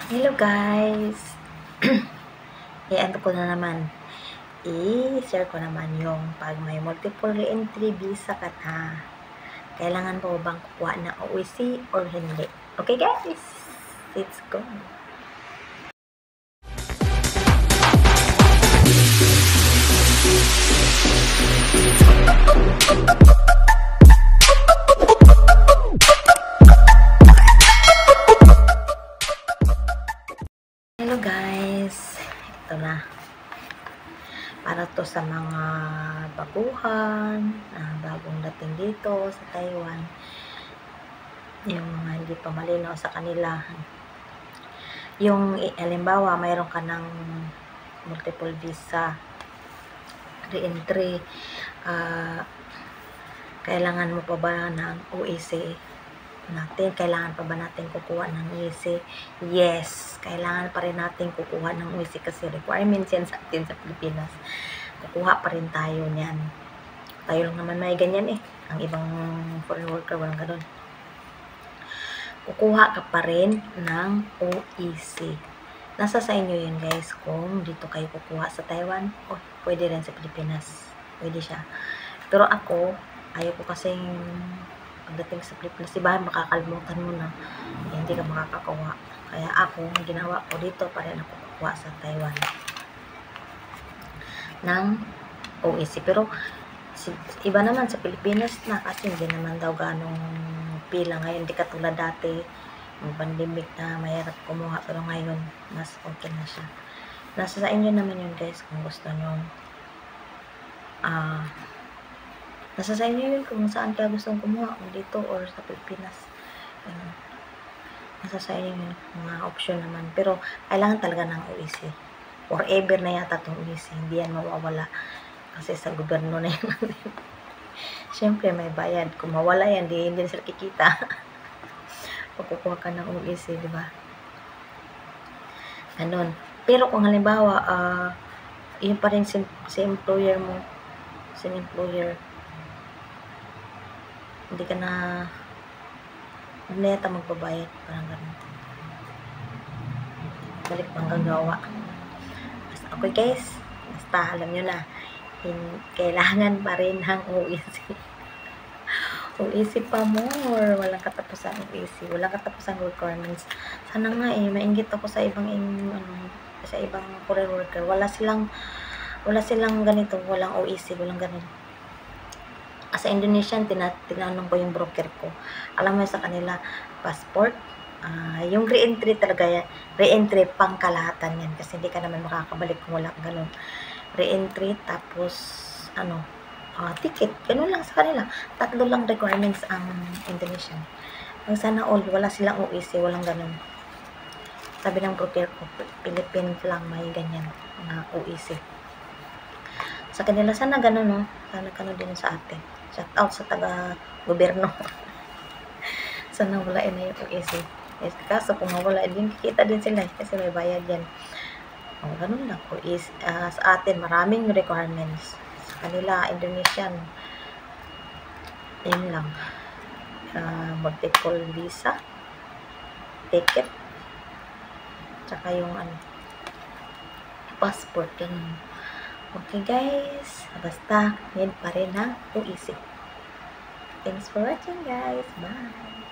Hello guys! I-ano ko na naman, i-share ko naman yung pag may multiple re-entry visa ka na. Kailangan mo bang kukuha ng OEC or hindi? Okay guys, let's go! Hello guys! Ito na. Para to sa mga baguhan, bagong dating dito sa Taiwan. Yung mga hindi pa malinaw sa kanila. Yung halimbawa, mayroon ka ng multiple visa re-entry, kailangan mo pa ba ng OEC natin? Kailangan pa ba natin kukuha ng OEC? Yes, kailangan pa rin natin kukuha ng OEC kasi requirements yan sa atin sa Pilipinas. Kukuha pa rin tayo niyan. Tayo lang naman may ganyan eh. Ang ibang foreign worker walang ganun. Kukuha ka pa rin ng OEC. Nasa sa inyo yun guys, kung dito kayo kukuha sa Taiwan o pwede rin sa Pilipinas. Pwede siya. Pero ako, ayaw ko kasing pagdating sa Pilipinas, diba makakalimutan mo na hindi ka makakakuha. Kaya ako, ginawa ko dito pa rin ako kukuha sa Taiwan ng OEC. Pero iba naman sa Pilipinas na kasi hindi naman daw ganong pila ngayon. Hindi katulad dati, yung pandemic na mahirap kumuha. Pero ngayon, mas okay na siya. Nasa sa inyo naman yun guys kung gusto nyo. Nasa sa inyo yun kung saan kaya gustong kumuha, kung dito or sa Pilipinas. Nasa sa inyo yun, mga option naman. Pero kailangan talaga ng OEC. Forever na yata itong OEC. Hindi yan mawawala. Kasi sa gobyerno na yan. Siyempre may bayad. Kung mawala yan, hindi sila kikita. Pagkukuha ka ng OEC, di ba? Ganun. Pero kung halimbawa, yun pa rin si employer mo, si employer, hindi ka na yata magbabayad, parang ganun. Balik pang gagawa. Okay guys, basta alam nyo na, kailangan pa rin ng OEC. OEC pa more. Walang katapusan OEC. Walang katapusan requirements. Sana nga mainggit ako sa ibang sa ibang foreign worker. Wala silang ganito. Walang OEC. Walang ganito. Sa Indonesian, tinanong ko yung broker ko. Alam mo sa kanila, passport. Yung re-entry talaga yan. Re-entry pang kalahatan yan. Kasi hindi ka naman makakabalik kung wala ganun. Re-entry, tapos ticket. Ganun lang sa kanila. 3 lang requirements ang Indonesian. Ang sana all, wala silang OEC, walang ganun. Sabi ng broker ko, Philippines lang may ganyan na OEC. Sa kanila, sana ganun, no? Sana ganun din sa atin. Shout out sa taga-gobyerno. Sana wala na yung OEC. Kaso kung mawala din, kikita din sila kasi may bayad yan. Ganun lang. OEC, sa atin, maraming requirements. Sa kanila, Indonesian, yun lang. Multiple visa, ticket, tsaka yung passport. Ganun. Okay guys, basta yun pa rin ang OEC. Thanks for watching guys. Bye!